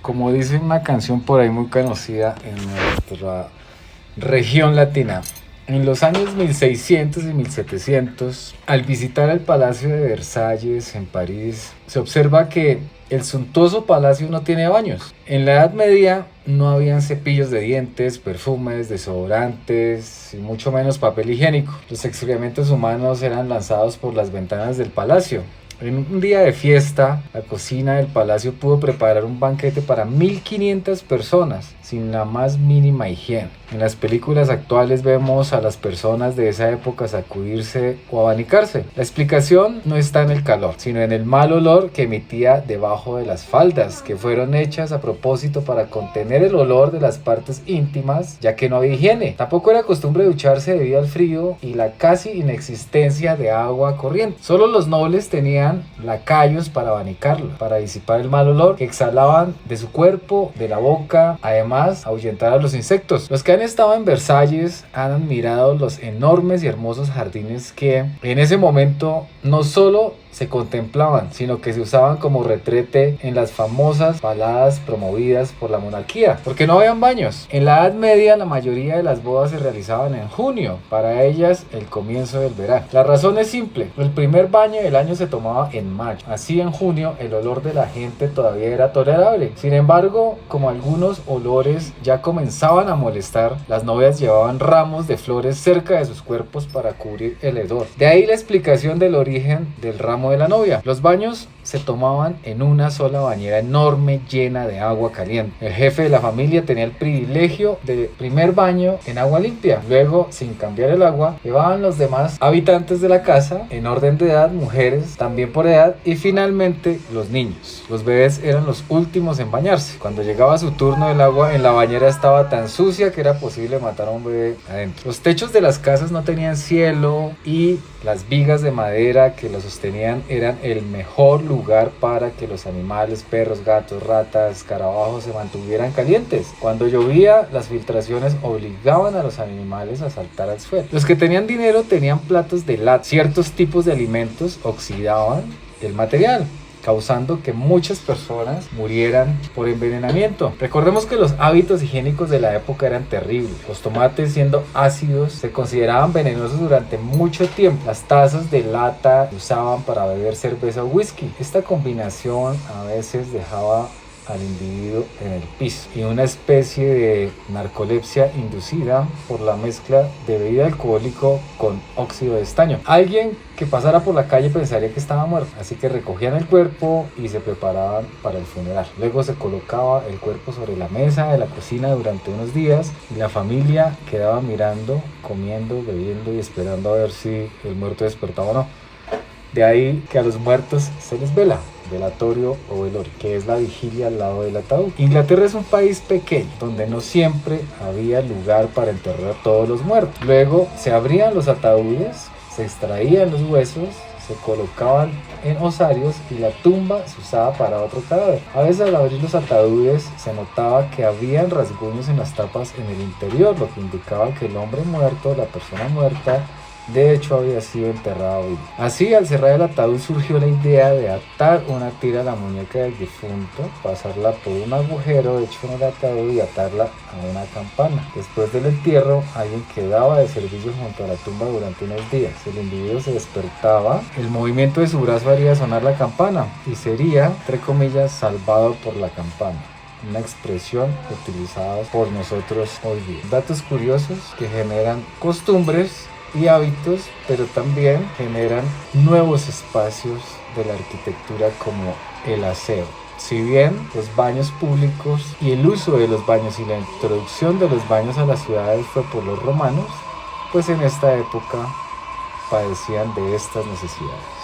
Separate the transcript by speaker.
Speaker 1: Como dice una canción por ahí muy conocida en nuestra región latina, en los años 1600 y 1700, al visitar el Palacio de Versalles en París, se observa que el suntuoso palacio no tiene baños. En la Edad Media no habían cepillos de dientes, perfumes, desodorantes y mucho menos papel higiénico. Los excrementos humanos eran lanzados por las ventanas del palacio. En un día de fiesta, la cocina del palacio pudo preparar un banquete para 1500 personas sin la más mínima higiene. En las películas actuales vemos a las personas de esa época sacudirse o abanicarse. La explicación no está en el calor, sino en el mal olor que emitía debajo de las faldas, que fueron hechas a propósito para contener el olor de las partes íntimas, ya que no había higiene. Tampoco era costumbre ducharse debido al frío y la casi inexistencia de agua corriente. Solo los nobles tenían lacayos para abanicarlo, para disipar el mal olor que exhalaban de su cuerpo, de la boca, además ahuyentar a los insectos. Los que han estado en Versalles han admirado los enormes y hermosos jardines que en ese momento no solo se contemplaban, sino que se usaban como retrete en las famosas baladas promovidas por la monarquía, porque no habían baños. En la Edad Media la mayoría de las bodas se realizaban en junio, para ellas el comienzo del verano. La razón es simple, el primer baño del año se tomaba en mayo, así en junio el olor de la gente todavía era tolerable. Sin embargo, como algunos olores ya comenzaban a molestar, las novias llevaban ramos de flores cerca de sus cuerpos para cubrir el hedor. De ahí la explicación del origen del ramo de la novia. Los baños se tomaban en una sola bañera enorme llena de agua caliente. El jefe de la familia tenía el privilegio del primer baño en agua limpia. Luego, sin cambiar el agua, llevaban los demás habitantes de la casa en orden de edad, mujeres también por edad, y finalmente los niños. Los bebés eran los últimos en bañarse. Cuando llegaba su turno, el agua en la bañera estaba tan sucia que era posible matar a un bebé adentro. Los techos de las casas no tenían cielo y las vigas de madera que los sostenían eran el mejor lugar para que los animales, perros, gatos, ratas, escarabajos se mantuvieran calientes. Cuando llovía, las filtraciones obligaban a los animales a saltar al suelo. Los que tenían dinero tenían platos de lata. Ciertos tipos de alimentos oxidaban el material, causando que muchas personas murieran por envenenamiento. Recordemos que los hábitos higiénicos de la época eran terribles. Los tomates, siendo ácidos, se consideraban venenosos durante mucho tiempo. Las tazas de lata se usaban para beber cerveza o whisky. Esta combinación a veces dejaba al individuo en el piso, y una especie de narcolepsia inducida por la mezcla de bebida alcohólico con óxido de estaño. Alguien que pasara por la calle pensaría que estaba muerto, así que recogían el cuerpo y se preparaban para el funeral. Luego se colocaba el cuerpo sobre la mesa de la cocina durante unos días y la familia quedaba mirando, comiendo, bebiendo y esperando a ver si el muerto despertaba o no. De ahí que a los muertos se les vela, velatorio o velorio, que es la vigilia al lado del ataúd. Inglaterra es un país pequeño donde no siempre había lugar para enterrar a todos los muertos. Luego se abrían los ataúdes, se extraían los huesos, se colocaban en osarios y la tumba se usaba para otro cadáver. A veces al abrir los ataúdes se notaba que habían rasguños en las tapas en el interior, lo que indicaba que el hombre muerto, la persona muerta, de hecho había sido enterrado vivo. Así, al cerrar el ataúd surgió la idea de atar una tira a la muñeca del difunto, pasarla por un agujero hecho en el ataúd y atarla a una campana. Después del entierro, alguien quedaba de servicio junto a la tumba durante unos días. Si el individuo se despertaba, el movimiento de su brazo haría sonar la campana y sería, entre comillas, salvado por la campana. Una expresión utilizada por nosotros hoy día. Datos curiosos que generan costumbres y hábitos, pero también generan nuevos espacios de la arquitectura como el aseo. Si bien los baños públicos y el uso de los baños y la introducción de los baños a las ciudades fue por los romanos, pues en esta época padecían de estas necesidades.